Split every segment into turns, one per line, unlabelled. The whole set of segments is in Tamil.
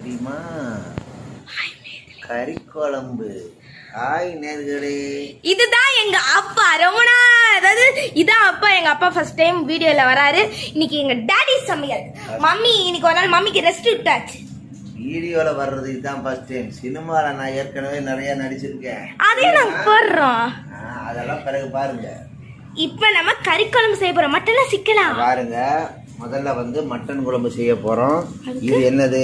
எப்படிமா கறி குழம்பு. ஹாய் நேர்களே,
இதுதான் எங்க அப்பா. ரொம்ப நாள், அதாவது இதான் அப்பா. எங்க அப்பா ஃபர்ஸ்ட் டைம் வீடியோல வராரு. இன்னைக்கு எங்க டாடி சமையல். மம்மி இன்னைக்கு ஒரு நாள் மம்மிக்கு ரெஸ்ட் விட்டாச்சு.
வீடியோல வர்றது இதுதான் ஃபர்ஸ்ட் டைம். சினிமால நான் ஏற்கனவே நிறைய நடிச்சிருக்கேன்.
அதே நாங்க போடுறோம்.
அதெல்லாம் பிறகு பாருங்க.
இப்ப நம்ம கறி குழம்பு செய்ய போறோம். மட்டனா சிக்கலாம்
பாருங்க. முதல்ல வந்து மட்டன் குழம்பு செய்ய போறோம். இது என்னது?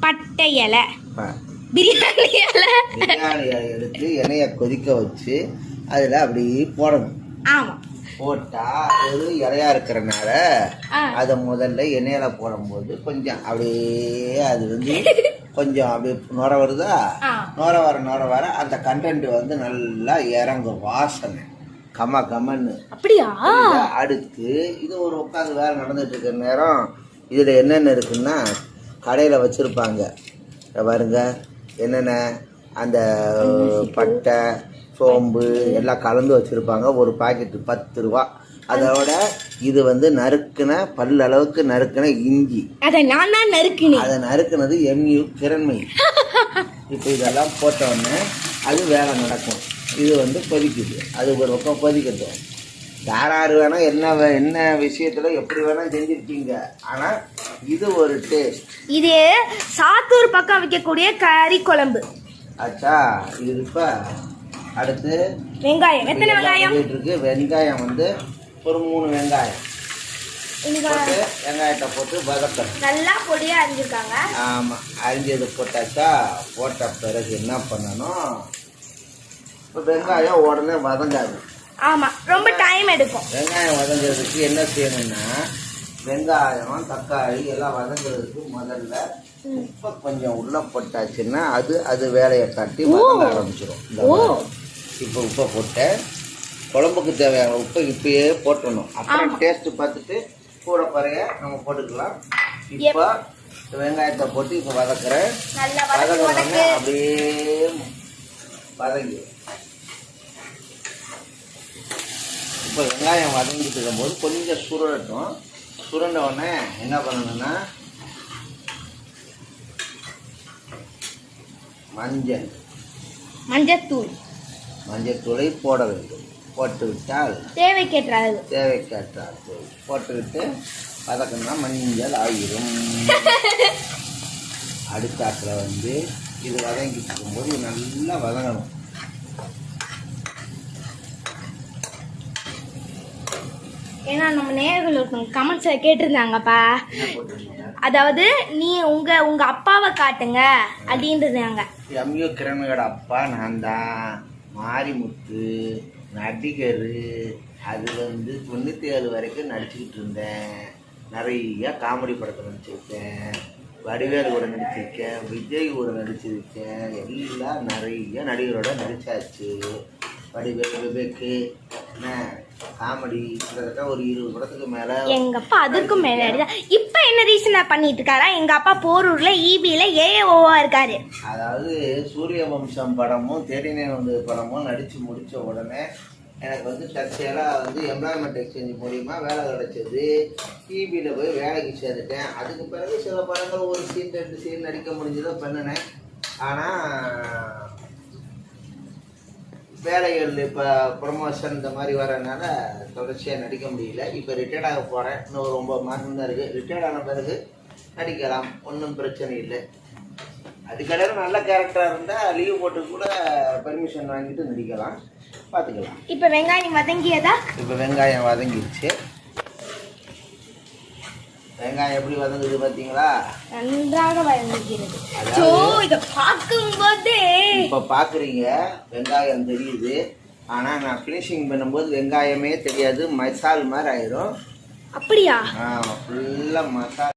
பட்டை இலை, பிரியாணி இலை.
பிரியாணி இலை எடுத்து எண்ணெயை கொதிக்க வச்சு அதுல அப்படி போடணும்.
ஆமா,
போட்டா ஒரு இலையா இருக்கிறனால அதை முதல்ல எண்ணெயில போடும்போது கொஞ்சம் அப்படியே அது வந்து கொஞ்சம் அப்படியே நுர வருதா, நுர வர அந்த கண்டென்ட் வந்து நல்லா இறங்கும். வாசனை கம கமன்னு.
அப்படியா?
அடுத்து இது ஒரு உட்காந்து வேலை நடந்துட்டு இருக்கிற நேரம் இதுல என்னென்ன இருக்குன்னா கடையில வச்சிருப்பாங்க பாருங்க. என்னென்ன அந்த பட்டை சோம்பு எல்லாம் கலந்து வச்சுருப்பாங்க. ஒரு பாக்கெட்டு 10 ரூபா. அதோட இது வந்து நறுக்குன பல்லளவுக்கு நறுக்குன இஞ்சி.
அதை நான் தான் நறுக்கினேன். அதை
நறுக்குனது எம்யூ கிரண்மை. இப்போ இதெல்லாம் போட்டோடனே அது வேலை நடக்கும். இது வந்து கொதிக்குது. அது ஒரு பக்கம் கொதிக்கட்டும். யாராரு வேணா என்ன விஷயத்துல எப்படி வேணா செஞ்சிருக்கீங்க. ஆனா இது ஒரு டேஸ்ட்.
இது சாத்தூர் பக்கம் வைக்கக்கூடிய கறி குழம்பு.
ஆச்சா. இது இப்ப அடுத்து
வெங்காயம். எத்தனை வெங்காயம்
இருக்கு? வெங்காயம் வந்து ஒரு 3 வெங்காயம் போட்டு வெங்காயத்தை போட்டு வதக்கணும்.
நல்லா பொடியா அரிஞ்சிருக்காங்க.
ஆமா, அரிஞ்சது போட்டாச்சா. போட்ட பிறகு என்ன பண்ணணும்? இப்போ வெங்காயம் உடனே வதங்காது.
ஆமா, ரொம்ப டைம் எடுக்கும்.
வெங்காயம் வதங்கிறதுக்கு என்ன செய்யணும்னா வெங்காயம் தக்காளி எல்லாம் வதங்குறதுக்கு முதல்ல உப்பை கொஞ்சம் உள்ள போட்டாச்சுன்னா அது வேலையை காட்டி வதங்க ஆரம்பிச்சிடும். இப்போ உப்பை போட்டு குழம்புக்கு தேவையான உப்பை இப்பயே போட்டணும். அப்புறம் டேஸ்ட் பார்த்துட்டு கூட குறைய நம்ம போட்டுக்கலாம். இப்போ வெங்காயத்தை போட்டு இப்போ வதக்குறேன். வதக்குறோன்னே அப்படியே வதங்கி இப்போ வெங்காயம் வதங்கிட்டு இருக்கும்போது கொஞ்சம் சுருடட்டும். சுருண்ட உடனே என்ன பண்ணணும்னா மஞ்சத்தூளை போட வேண்டும். போட்டு விட்டால் தேவைக்கேற்றால் போட்டுவிட்டு வதக்கணும்னா மஞ்சள் ஆகிரும். அடுத்தாக்கில் வந்து இது வதங்கிட்டு இருக்கும்போது இது நல்லா வதங்கணும்.
ஏன்னா நம்ம நேயர்கள் கமெண்ட்ஸை கேட்டிருந்தாங்கப்பா. அதாவது நீ உங்க அப்பாவை காட்டுங்க அப்படின்றாங்க.
எம்யூ கிரண்மையோட அப்பா நான் தான். மாரிமுத்து நடிகர். அது வந்து 97 வரைக்கும் நடிச்சுக்கிட்டு இருந்தேன். நிறைய காமெடி படத்தில் நடிச்சிருக்கேன். வடிவேல் கூட நடிச்சிருக்கேன். விஜய் கூட நடிச்சிருக்கேன். எல்லாம் நிறைய நடிகரோட நடிச்சாச்சு. வடிவேல், விவேக்கு, காமெடி கிட்டத்தட்ட ஒரு 20 படத்துக்கு மேல. எங்க அப்பா
அதுக்கும் மேல. இப்ப என்ன ரீசனா பண்ணிட்டு இருக்காரா? எங்க அப்பா போரூர்ல இபில ஏஓவா இருக்காரு.
அதாவது சூரிய வம்சம் படமும் தேடினேன் வந்து படமும் நடிச்சு முடிச்ச உடனே எனக்கு வந்து தற்செயலா வந்து எம்ப்ளாய்மெண்ட் எக்ஸ்சேஞ்ச் மூலியமா வேலை கிடைச்சது. டிவியில போய் வேலைக்கு சேர்ந்துட்டேன். அதுக்கு பிறகு சில படங்கள் ஒரு சீன் 2 சீன் நடிக்க முடிஞ்சதை பண்ணினேன். ஆனா வேலைகள் இப்போ ப்ரொமோஷன் இந்த மாதிரி வரதுனால தொடர்ச்சியாக நடிக்க முடியல. இப்போ ரிட்டையர்ட் ஆக போகிறேன். இன்னும் ஒரு 9 மாதம் தான் இருக்குது. ரிட்டையர்ட் ஆன பிறகு நடிக்கலாம், ஒன்றும் பிரச்சனை இல்லை. அதுக்கடையில் நல்ல கேரக்டராக இருந்தால் லீவ் போட்டு கூட பெர்மிஷன் வாங்கிட்டு நடிக்கலாம், பார்த்துக்கலாம்.
இப்போ வெங்காயம் வதங்கியதா?
இப்போ வெங்காயம் வதங்கிடுச்சு. வெங்காயம் எப்படி வதங்குது பார்த்தீங்களா?
நன்றாக வதங்குகிறது. இத பார்க்கும்போது
இப்போ பார்க்குறீங்க வெங்காயம் தெரியுது. ஆனால் நான் ஃபினிஷிங் பண்ணும்போது வெங்காயமே தெரியாது, மசால் மாதிரி ஆயிரும்.
அப்படியா?
ஃபுல்லாக மசால்.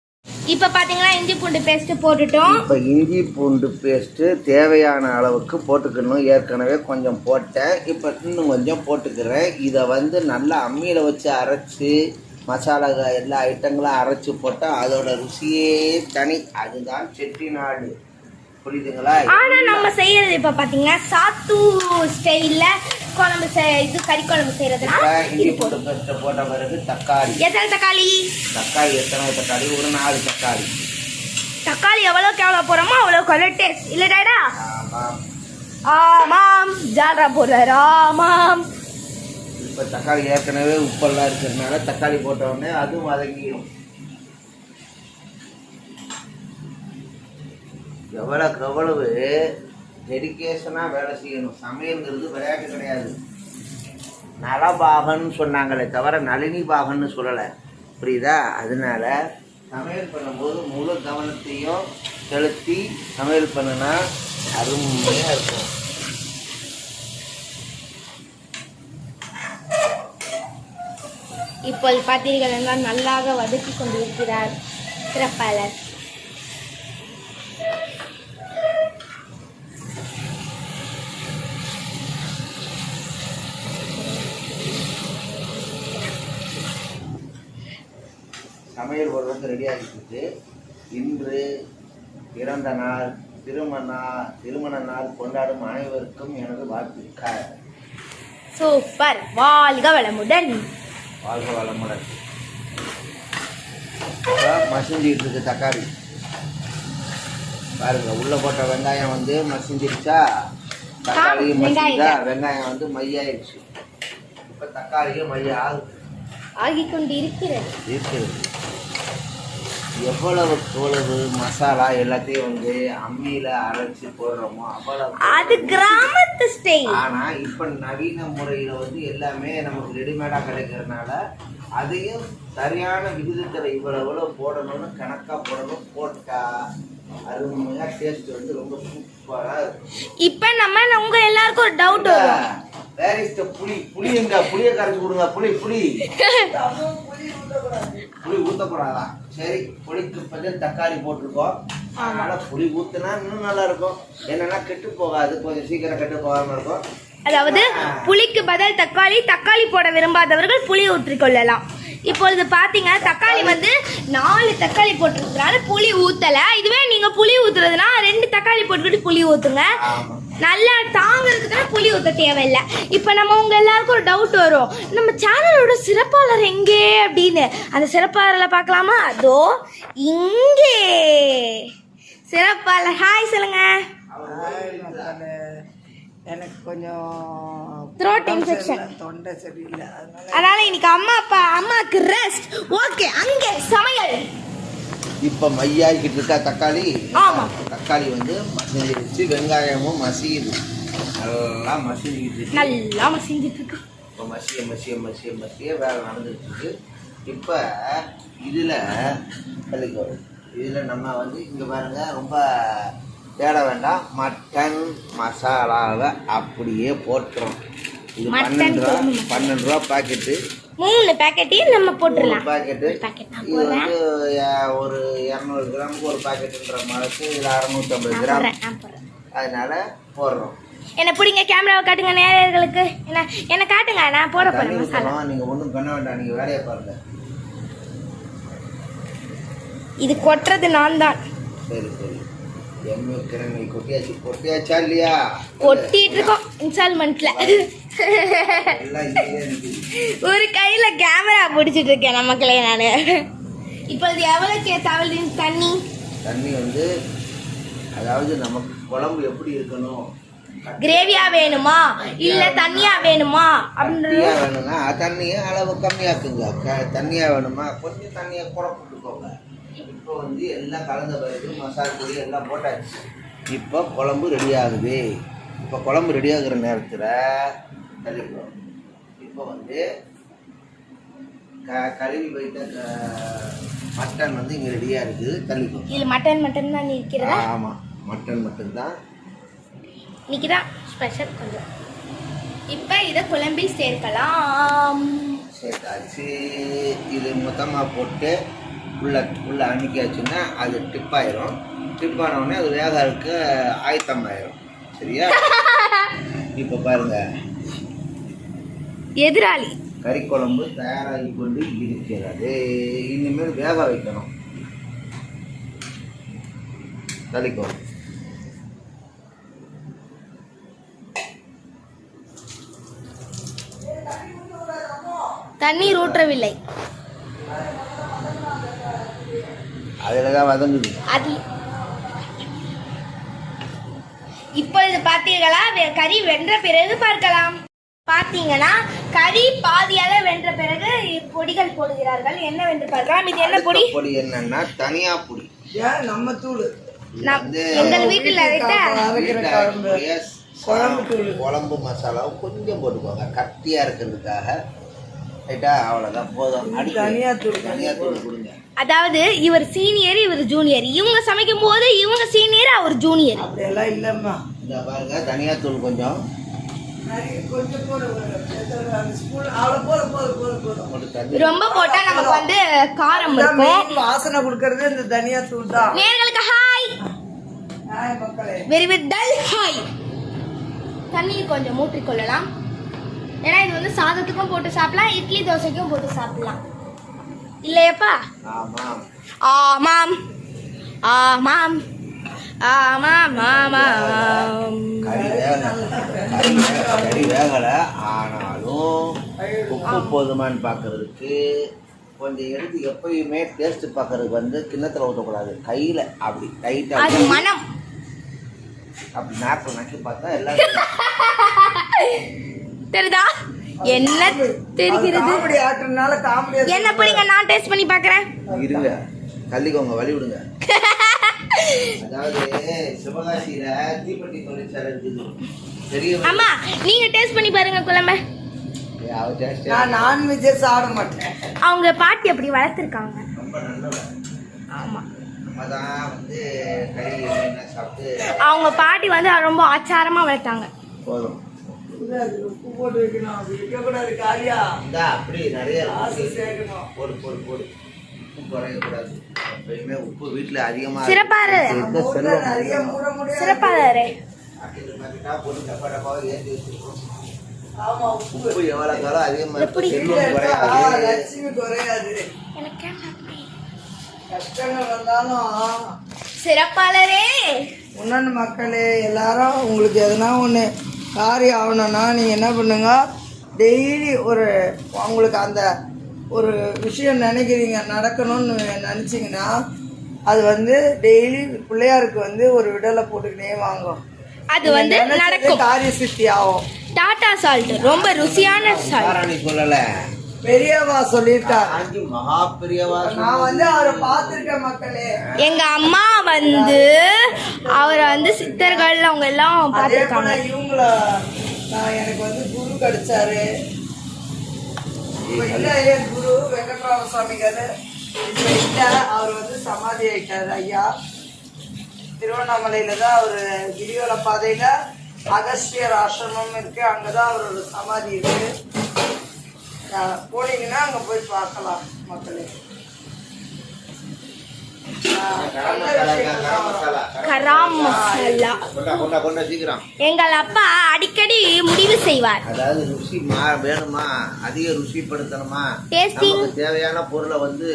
இப்போ பார்த்தீங்கன்னா இஞ்சி பூண்டு பேஸ்ட் போட்டுட்டோம்.
இப்போ இஞ்சி பூண்டு பேஸ்ட்டு தேவையான அளவுக்கு போட்டுக்கணும். ஏற்கனவே கொஞ்சம் போட்டேன், இப்போ இன்னும் கொஞ்சம் போட்டுக்கிறேன். இதை வந்து நல்லா அம்மியில் வச்சு அரைச்சி மசாலா எல்லா ஐட்டங்களும் அரைச்சி போட்டால் அதோட ருசியே தனி. அதுதான் செட்டிநாடு. புரியுதுங்களா?
ஆனா நம்ம செய்யறது இப்ப பாத்தீங்கன்னா சாத்தூர் ஸ்டைல்ல குழம்பு இது கறி குழம்பு செய்யறதுனால
இஞ்சி பூண்டு பேஸ்ட் போட்ட பிறகு தக்காளி.
எத்தனை தக்காளி?
தக்காளி எத்தனை தக்காளி? ஒரு 4 தக்காளி.
தக்காளி எவ்வளவுக்கு எவ்வளவு போறோமோ அவ்வளவு சொல்ல டேஸ்ட் இல்ல டாடா?
ஆமாம்.
ஆமாம். ஜால்ரா போடுறாரு. ஆமாம்.
இப்போ தக்காளி ஏற்கனவே உப்பெல்லாம் இருக்கிறதுனால தக்காளி போட்ட உடனே அதுவும் வதங்கிடும். எவ்வளவு டெடிகேஷனாக வேலை செய்யணும். சமையல்ங்கிறது விளையாட்டு கிடையாது. நலபாகன்னு சொன்னாங்களே தவிர நளினி பாகன்னு சொல்லலை, புரியுதா? அதனால சமையல் பண்ணும்போது முழு கவனத்தையும் செலுத்தி சமையல் பண்ணுனா அருமையாக இருக்கும்.
இப்போது பார்த்தீர்கள் என்றால் நல்லாக வதக்கி கொண்டிருக்கிறார் சிறப்பாளர்.
சமையல் ஒரு ரெடி ஆகிட்டு இன்று பிறந்த நாள் திருமண நாள் கொண்டாடும் அனைவருக்கும் எனது வாழ்த்துக்கள்.
சூப்பர். வாழ்க வளமுடன்.
வாழ்க வளமுடன். மசிஞ்சிட்டு இருக்கு தக்காளி பாருங்க. உள்ள போட்ட வெங்காயம் வந்து மசிஞ்சிருச்சா, தக்காளியும் மசிஞ்சா, வெங்காயம் வந்து மையாயிடுச்சு. இப்ப தக்காளியும் மைய
ஆகிக்கொண்டு இருக்கிறது.
எவ்வளவு மசாலா எல்லாத்தையும் வந்து அம்மியில அரைச்சி போடுறோமோ அவ்வளவு
அது கிராமத்து ஸ்டைல்.
ஆனா இப்ப நவீன முறையில வந்து எல்லாமே நமக்கு ரெடிமேடா கிடைக்கிறதுனால அதையும் சரியான விகிதத்துல இவ்வளவு போடணும்னு கணக்கா போடணும். போட்டா அருமையா டேஸ்ட் வந்து ரொம்ப சூப்பரா இருக்கும்.
இப்ப உங்க எல்லாருக்கும் ஒரு டவுட் வரும்.
வேர் இஸ் த புளி எங்க? புளியை கரைச்சி கொடுங்க. புளி ஊத்தக்கூடாதா? சரி, புளிக்கு பதில் தக்காளி போட்டிருக்கோம். அதனால புளி ஊத்துனா இன்னும் நல்லா இருக்கும். என்னன்னா கெட்டு போகாது, கொஞ்சம் சீக்கிரம் கெட்டு போகாம இருக்கும்.
அதாவது புளிக்கு பதில் தக்காளி போட விரும்பாதவர்கள் புளி ஊற்றிக்கொள்ளலாம். இப்பொழுது பாத்தீங்க தக்காளி வந்து 4 தக்காளி போட்டிருக்கிறனால புளி ஊத்தல. இதுவே நீங்க புளி ஊத்துறதுனா 2 தக்காளி போட்டுக்கிட்டு புளி ஊத்துங்க. நல்லா தாங்கிறதுக்கு புளி ஊத்த தேவையில்லை. இப்ப நம்ம உங்க எல்லாருக்கும் ஒரு டவுட் வரும், நம்ம சேனலோட சிறப்பாளர் எங்கே அப்படின்னு. அந்த சிறப்பாளர்ல பார்க்கலாமா? அதோ இங்கே சிறப்பாளர். ஹாய் சொல்லுங்க.
எனக்கு கொஞ்சம்
த்ரோட் இன்ஃபெக்ஷன்,
தொண்டை சரியில்லை,
அதனால இன்னைக்கு அம்மாக்கு ரெஸ்ட். ஓகே, அங்கே சமையல்.
இப்ப மையாக்கிட்டு இருக்கா தக்காளி.
ஆமா,
தக்காளி வந்து மசிஞ்சிருச்சு, வெங்காயமும் மசியுது, நல்லா
மசிஞ்சிட்டு இருக்கு.
இப்போ மசிய வேலை நடந்துட்டு இருக்கு. இப்போ இதில் நம்ம வந்து இங்கே பாருங்க, ரொம்ப தேட வேண்டாம். மட்டன் மசாலாவை அப்படியே போட்டுரும். இது 12 ரூபா பாக்கெட்டு.
3 பேக்கெட்டையும் நம்ம போட்டுடலாம்.
பாக்கெட்டு இது வந்து ஒரு 200 கிராமுக்கு ஒரு பாக்கெட்டுன்ற மாதிரி, இதில் 650 கிராம். அதனால போடுறோம்.
என்ன பிடிங்க, கேமராவை காட்டுங்க நேயர்களுக்கு. என்ன காட்டுங்க, நான் போட போறேன் மசாலா.
நீங்க ஒன்றும் பண்ண வேண்டாம், நீங்க வேலையை பாருங்க. இது
கொட்டுறது நான் தான்.
சரி கொட்டியாச்சா இல்லையா?
கொட்டிட்டு இருக்கோம் இன்ஸ்டால்மெண்ட்ல. ஒரு கையில கேமரா பிடிச்சிட்டு இருக்கேன் நமக்குள்ளே நானு. இப்போது எவ்வளவு தண்ணி
வந்து, அதாவது நமக்கு குழம்பு எப்படி இருக்கணும்,
கிரேவியா வேணுமா இல்ல தண்ணியா வேணுமா அப்படின்றது
வேணும்னா தண்ணியை அளவு கம்மியாக்குங்க. தண்ணியா வேணுமா கொஞ்சம் தண்ணியை கூட போட்டுக்கோங்க. இப்போ வந்து எல்லாம் கலந்த பிறகு மசாலா பொடி எல்லாம் போட்டாச்சு. இப்போ குழம்பு ரெடி ஆகுது. இப்போ குழம்பு ரெடி ஆகுற நேரத்தில் தள்ளிப்போம். இப்போ வந்து கழுவி வைத்த மட்டன் வந்து இங்கே ரெடியாக இருக்குது. தள்ளிப்போம்.
இல்லை மட்டன் தான் இருக்கிறதா?
ஆமாம், மட்டன் மட்டும்தான்
இன்னைக்கு தான் ஸ்பெஷல் கொஞ்சம். இப்போ இதை குழம்பில் சேர்த்தாச்சு.
இது மொத்தமாக போட்டு உள்ள அமுக்கியாச்சுன்னா அது டிப்பாயிரும். டிப்பானவுடனே அது வேக இருக்க ஆயத்தமாயிரும். சரியா? இப்போ பாருங்க,
எதிராளி
கறி குழம்பு தயாராகி கொண்டு இருக்கிறது. இனிமேல் வேக வைக்கணும். தள்ளிக்கோ.
தண்ணீர் ஊற்றவில்லை,
அதில் தான் வதங்குது.
இப்பொழுது பார்த்தீர்களா கறி வென்ற பிறகு பார்க்கலாம். பார்த்தீங்கன்னா கறி பாதியாக வென்ற பிறகு பொடிகள் போடுகிறார்கள். என்னவென்று பார்க்கலாம். இது என்ன பொடி?
பொடி என்னன்னா தனியா பொடி.
ஏன் நம்ம தூள்
எங்கள் வீட்டில்
குழம்பு மசாலாவும் கொஞ்சம் போட்டுக்கோங்க, கட்டியா இருக்கிறதுக்காக. ரைட்டா, அவ்வளோதான் போதும்.
தனியா தூள்
கொடுங்க.
அதாவது இவர் சீனியர் இவர் ஜூனியர். இவங்க சமைக்கும் போது இவங்க சீனியர் அவர் ஜூனியர்.
அப்படியெல்லாம் இல்லம்மா.
இந்த பாருங்க தனியா தூள் கொஞ்சம்
ரொம்ப போட்டா நமக்கு வந்து காரம் இருக்கும்.
வாசனை கொடுக்கறது இந்த தனியா தூள் தான்.
நேயர்களுக்கு ஹாய்.
மக்களே
வெரி வெரி டல் ஹாய். தண்ணீர் கொஞ்சம் ஊற்றிக் கொள்ளலாம். ஏன்னா இது வந்து சாதத்துக்கும் போட்டு சாப்பிடலாம், இட்லி தோசைக்கும் போட்டு சாப்பிடலாம். இல்லையப்பா?
ஆமாம்
ஆமாம் ஆமாம் ஆமாம் ஆமாம்.
கறி வேகலை, ஆனாலும் உப்பு போதுமான்னு பார்க்கறதுக்கு கொஞ்சம் எடுத்து எப்பயுமே டேஸ்ட் பார்க்கறதுக்கு வந்து கிண்ணத்தில் ஊற்றக்கூடாது, கையில் அப்படி டைட்டாக
அது மனம்.
அப்படி நாக்கு நக்கி பார்த்தா எல்லாரும்
தெரியுதா? என்ன தெரிகிறது?
காமெடி ஆட்டுறதுனால காமெடி
என்ன பிடிங்க, நான் டேஸ்ட் பண்ணி பார்க்கறேன்.
இருங்க, தள்ளிக்கோங்க, வழி விடுங்க. அதாவது சிவகாசியில தீப்பெட்டி தொழிற்சாலை இருக்குது, பெரிய.
அம்மா நீங்க டேஸ்ட் பண்ணி பாருங்க குழம்பு.
நான் நான்வெஜ்ஜே சாப்பிட மாட்டேன்.
அவங்க பாட்டி அப்படி வளர்த்துருக்காங்க.
ரொம்ப நல்லது.
ஆமா,
அதான் வந்து கறி என்ன சாப்பிட்டு
அவங்க பாட்டி வந்து ரொம்ப ஆச்சாரமா வளர்த்தாங்க.
போதும்.
உப்பு போட்டு வைக்கணும், அப்படி வைக்கக்கூடாது காரியா.
இந்த அப்படி நிறைய
சேர்க்கணும்.
போடு போடு போடு, உப்பு குறையக்கூடாது. எப்பயுமே உப்பு வீட்டுல அதிகமா
சிறப்பாரு.
நிறைய மூட முடியாது.
சிறப்பாரு.
போட்டு டப்பா டப்பாவை ஏற்றி வச்சிருக்கோம்.
ஆமா,
உப்பு எவ்வளவு காலம் அதிகமா
எப்படி?
செல்வம் குறையாது,
லட்சுமி குறையாது.
எனக்கு
கஷ்டங்கள் வந்தாலும்
சிறப்பாளரே.
முன்னாடி மக்களே எல்லாரும் உங்களுக்கு எதனா ஒன்று காரியம் ஆகணும்னா நீங்கள் என்ன பண்ணுங்க, டெய்லி உங்களுக்கு அந்த ஒரு விஷயம் நினைக்கிறீங்க நடக்கணும்னு நினச்சிங்கன்னா அது வந்து டெய்லி பிள்ளையாருக்கு வந்து ஒரு விடலை போட்டுக்கினே வாங்கும்.
அது வந்து நடக்கும்,
காரிய சித்தி ஆகும்.
டாடா சால்ட் ரொம்ப ருசியான சால்ட்.
சொல்லல,
பெரியவா சொல்லியிருக்காரு.
ஆண்டி மகா பெரியவா.
நான் வந்து அவரை பார்த்துருக்கேன் மக்களே.
எங்க அம்மா வந்து அவரை வந்து சித்தர்கள் அவங்க எல்லாம்
அதே போல
பார்த்துருக்காங்க.
இவங்கள எனக்கு வந்து குரு கிடைச்சாரு. இப்ப இல்ல என் குரு வெங்கட்ராம சுவாமிகள் இப்ப இல்ல, அவர் வந்து சமாதி ஆயிட்டாரு ஐயா. திருவண்ணாமலையில தான் அவரு கிரிவல பாதையில அகஸ்தியர் ஆசிரமம் இருக்கு, அங்கதான் அவரோட சமாதி இருக்கு. போனீங்கன்னா அங்க போய் பார்க்கலாம் மக்களே.
கராம் மசாலா
சீக்கிரம்.
எங்கள் அப்பா அடிக்கடி முடிவு செய்வார்.
அதாவது ருசி வேணுமா, அதிக ருசிப்படுத்தணுமா,
டேஸ்டிங்
நமக்கு தேவையான பொருளை வந்து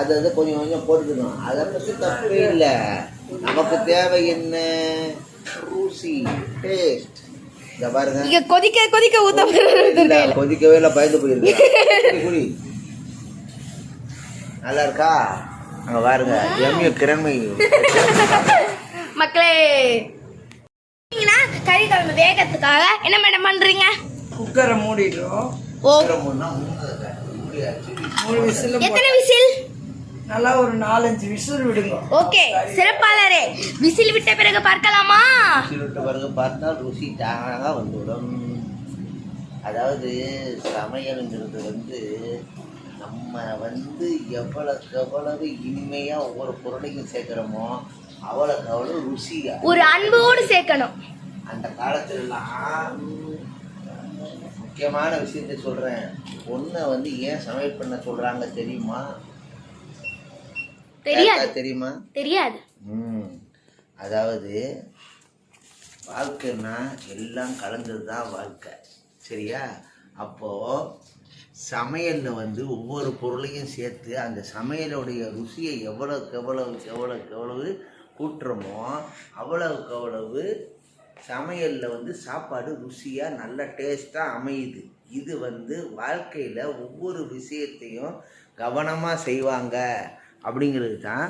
அது கொஞ்சம் கொஞ்சம் போட்டுக்கணும். அதை பற்றி தப்பே இல்லை. நமக்கு தேவை என்ன, ருசி, டேஸ்ட். இந்த பாருங்க,
இங்க கொதிக்க கொதிக்க ஊத்த
கொதிக்கவே இல்லை, பயந்து போயிருக்கு. குடி நல்லா இருக்கா? அங்க பாருங்க, எம்மிய கிழமை.
மக்களே, கறி குழம்பு வேகத்துக்காக என்ன மேடம் பண்றீங்க?
குக்கரை மூடிடுறோம்.
ஓ,
3 விசில்.
எத்தனை விசில்?
நல்லா ஒரு 4-5 விசில் விடுங்க.
ஓகே சிறப்பாளரே, விசில் விட்ட பிறகு பார்க்கலாமா?
விசில் விட்ட பிறகு பார்த்தால் ருசி தானாக வந்துவிடும். அதாவது சமையலுங்கிறது வந்து நம்ம வந்து எவ்வளவு இனிமையா ஒவ்வொரு பொருளையும் சேர்க்கிறோமோ அவ்வளவு ருசியா
ஒரு அன்போடு சேர்க்கணும்.
அந்த காலத்துலலாம் முக்கியமான விஷயத்தை சொல்றேன். பொண்ணை வந்து ஏன் சமையல் பண்ண சொல்றாங்க தெரியுமா? தெரியுமா?
தெரியாது.
அதாவது வாழ்க்கைன்னா எல்லாம் கலந்தது தான் வாழ்க்கை, சரியா? அப்போ சமையலில் வந்து ஒவ்வொரு பொருளையும் சேர்த்து அந்த சமையலுடைய ருசியை எவ்வளவு கூட்டுறோமோ அவ்வளவு சமையலில் வந்து சாப்பாடு ருசியாக நல்ல டேஸ்ட்டாக அமையுது. இது வந்து வாழ்க்கையில் ஒவ்வொரு விஷயத்தையும் கவனமாக செய்வாங்க அப்படிங்கிறது தான்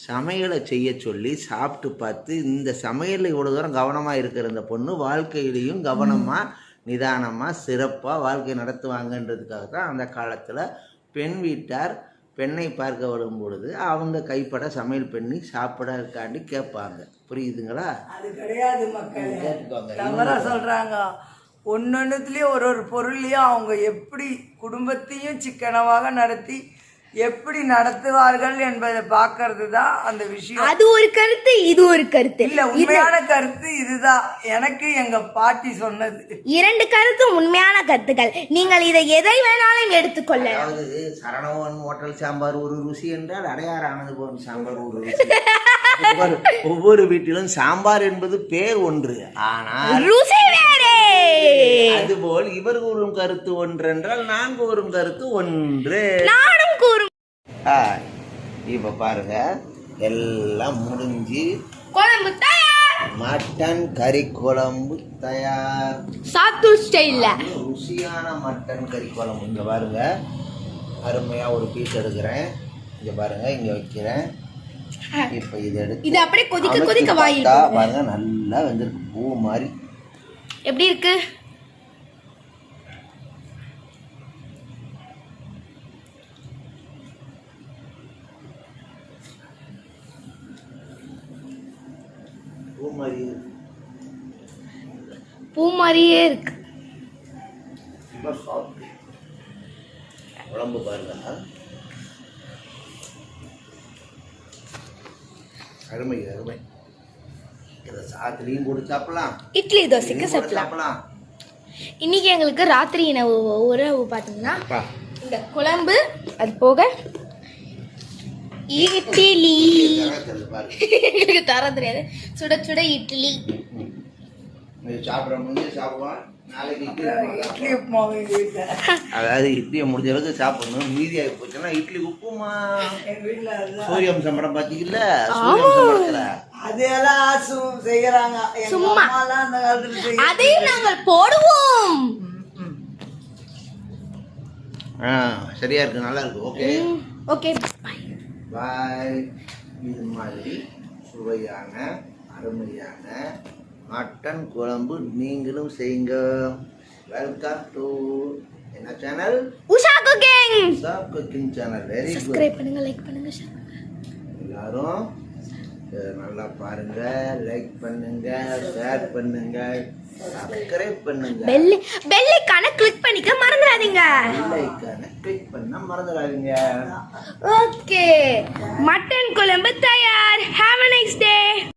சமையலை செய்ய சொல்லி சாப்பிட்டு பார்த்து இந்த சமையலில் இவ்வளோ தூரம் கவனமாக இருக்கிற இந்த பொண்ணு வாழ்க்கையிலையும் கவனமாக நிதானமாக சிறப்பாக வாழ்க்கை நடத்துவாங்கன்றதுக்காக தான் அந்த காலத்தில் பெண் வீட்டார் பெண்ணை பார்க்க வரும் பொழுது அவங்க கைப்பட சமையல் பண்ணி சாப்பிட இருக்காண்டி கேட்பாங்க. புரியுதுங்களா?
அது கிடையாது மக்கள்,
கேட்டுக்கோங்க.
தவறா சொல்றாங்க. ஒன்னொன்னுத்துலயும் ஒரு ஒரு பொருளையும் அவங்க எப்படி குடும்பத்தையும் சிக்கனமாக நடத்தி எப்படி நடத்துவார்கள் என்பதை பார்க்கறது தான் அந்த விஷயம்.
அது ஒரு கருத்து, இது ஒரு கருத்து.
இல்ல, உண்மையான கருத்து இதுதான். எனக்கு எங்க பாட்டி சொன்னது.
2 கருத்து உண்மையான கருத்துக்கள். நீங்கள் இதை எதை வேணாலும் எடுத்துக்கொள்ள.
அதாவது சரணவன் ஹோட்டல் சாம்பார் ஒரு ருசி என்றால் அடையாறு ஆனந்தபவன் சாம்பார் ஒரு ருசி. ஒவ்வொரு வீட்டிலும் சாம்பார் என்பது பேர் ஒன்று, ஆனால்
ருசி வேறே.
அதுபோல் இவர் கூறும் கருத்து ஒன்றென்றால் நான் கூறும் கருத்து ஒன்று.
நானும் கூறும்.
இப்ப பாருங்க, எல்லாம் முடிஞ்சு
குழம்பு தயார்.
மட்டன் கறி குழம்பு தயார்.
சாத்தூர் ஸ்டைல்ல
ருசியான மட்டன் கறி குழம்பு. இங்க பாருங்க, அருமையா ஒரு பீஸ் எடுக்கிறேன். இங்க பாருங்க, இங்க வைக்கிறேன். இப்ப இதை எடுத்து
இது அப்படியே கொதிக்க கொதிக்க வாயில்
பாருங்க, நல்லா வெந்திருக்கு, பூ மாதிரி.
எப்படி இருக்கு?
பூ மாதிரி
பூ மாதிரியே இருக்கு.
குழம்பு பாருங்க, அருமை அருமை. இதை சாத்துலையும் போட்டு சாப்பிடலாம்,
இட்லி தோசைக்கு சாப்பிடலாம். இன்னைக்கு எங்களுக்கு ராத்திரி உணவு பார்த்தீங்கன்னா இந்த குழம்பு, அது போக இட்லி. எங்களுக்கு தர தெரியாது. சுட சுட இட்லி.
சாப்பிட முடிஞ்சு சாப்பிடுவான். நாளைக்கு
இட்லி உப்புமா வீட்டுல,
அதாவது இட்லியை முடிஞ்ச அளவுக்கு சாப்பிடணும். மீதி ஆகி போச்சுன்னா இட்லி உப்புமா.
எங்க வீட்டுல
சூரியம் படம் பாத்தீங்கல்ல, சூரியம் படத்துல
அதெல்லாம் செய்யறாங்க.
சும்மா.
அந்த காலத்துல செய்ய
அதையும் நாங்கள் போடுவோம்.
சரியா இருக்கு, நல்லா இருக்கு. ஓகே
ஓகே,
பாய். இது மாதிரி சுவையான அருமையான மட்டன் குழம்பு நீங்களும் செய்யுங்க. வெல்கம் டு என்ன channel?
Usha cooking.
Usha cooking channel. Very good.
Subscribe பண்ணுங்க, லைக் பண்ணுங்க, ஷேர் பண்ணுங்க.
எல்லாரும் நல்லா பாருங்க, லைக் பண்ணுங்க, ஷேர் பண்ணுங்க, சப்ஸ்கிரைப் பண்ணுங்க,
பெல் ஐகானை கிளிக் பண்ணிக்க மறந்துடாதீங்க.
பெல் ஐகானை கிளிக் பண்ண மறந்துடாதீங்க.
ஓகே, மட்டன் குழம்பு தயார். Have a nice day.